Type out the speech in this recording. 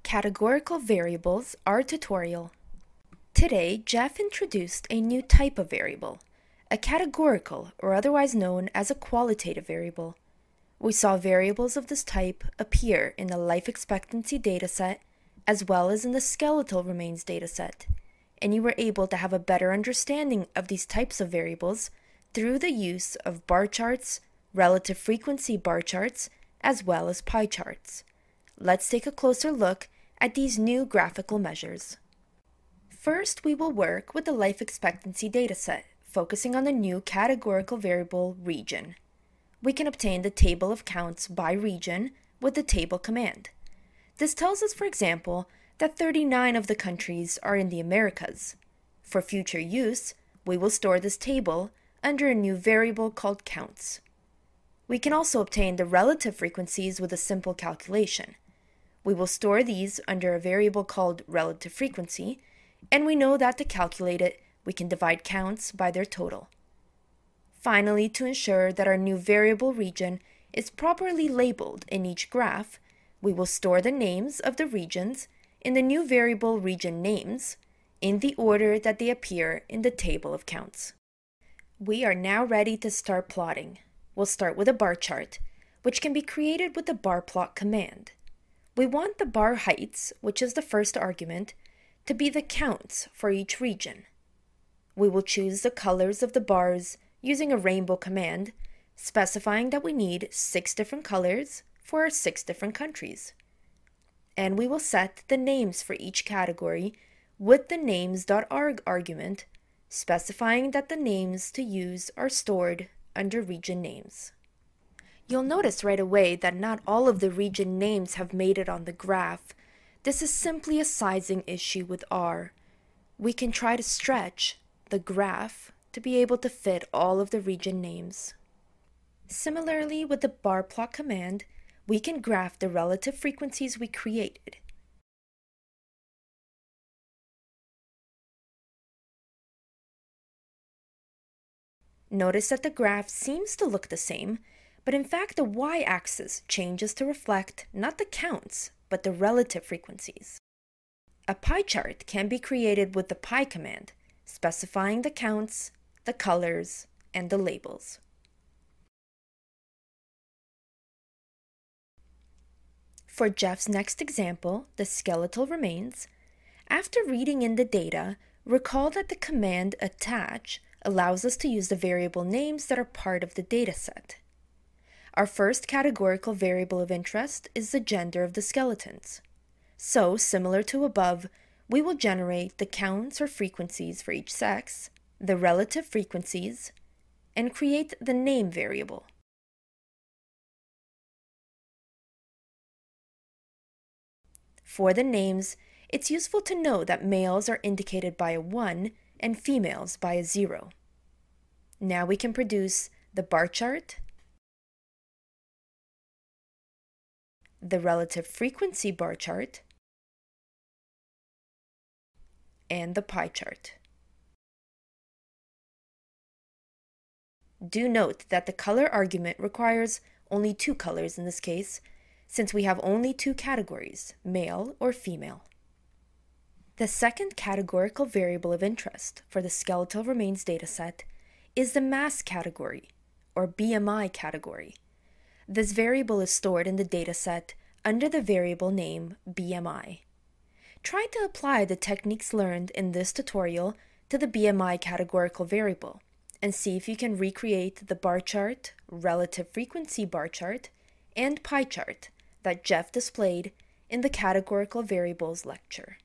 Categorical Variables, our tutorial. Today, Jeff introduced a new type of variable, a categorical, or otherwise known as a qualitative variable. We saw variables of this type appear in the life expectancy dataset as well as in the skeletal remains dataset, and you were able to have a better understanding of these types of variables through the use of bar charts, relative frequency bar charts, as well as pie charts. Let's take a closer look at these new graphical measures. First, we will work with the life expectancy dataset, focusing on the new categorical variable region. We can obtain the table of counts by region with the table command. This tells us, for example, that 39 of the countries are in the Americas. For future use, we will store this table under a new variable called counts. We can also obtain the relative frequencies with a simple calculation. We will store these under a variable called relative frequency, and we know that to calculate it, we can divide counts by their total. Finally, to ensure that our new variable region is properly labeled in each graph, we will store the names of the regions in the new variable region names in the order that they appear in the table of counts. We are now ready to start plotting. We'll start with a bar chart, which can be created with the bar plot command. We want the bar heights, which is the first argument, to be the counts for each region. We will choose the colors of the bars using a rainbow command, specifying that we need 6 different colors for our 6 different countries. And we will set the names for each category with the names.arg argument, specifying that the names to use are stored under region names. You'll notice right away that not all of the region names have made it on the graph. This is simply a sizing issue with R. We can try to stretch the graph to be able to fit all of the region names. Similarly, with the bar plot command, we can graph the relative frequencies we created. Notice that the graph seems to look the same, but in fact the y-axis changes to reflect not the counts, but the relative frequencies. A pie chart can be created with the pie command, specifying the counts, the colors, and the labels. For Jeff's next example, the skeletal remains, after reading in the data, recall that the command attach allows us to use the variable names that are part of the dataset. Our first categorical variable of interest is the gender of the skeletons. So, similar to above, we will generate the counts or frequencies for each sex, the relative frequencies, and create the name variable. For the names, it's useful to know that males are indicated by a 1 and females by a 0. Now we can produce the bar chart, the relative frequency bar chart, and the pie chart. Do note that the color argument requires only 2 colors in this case, since we have only 2 categories, male or female. The second categorical variable of interest for the skeletal remains dataset is the mass category, or BMI category. This variable is stored in the dataset under the variable name BMI. Try to apply the techniques learned in this tutorial to the BMI categorical variable and see if you can recreate the bar chart, relative frequency bar chart, and pie chart that Jeff displayed in the categorical variables lecture.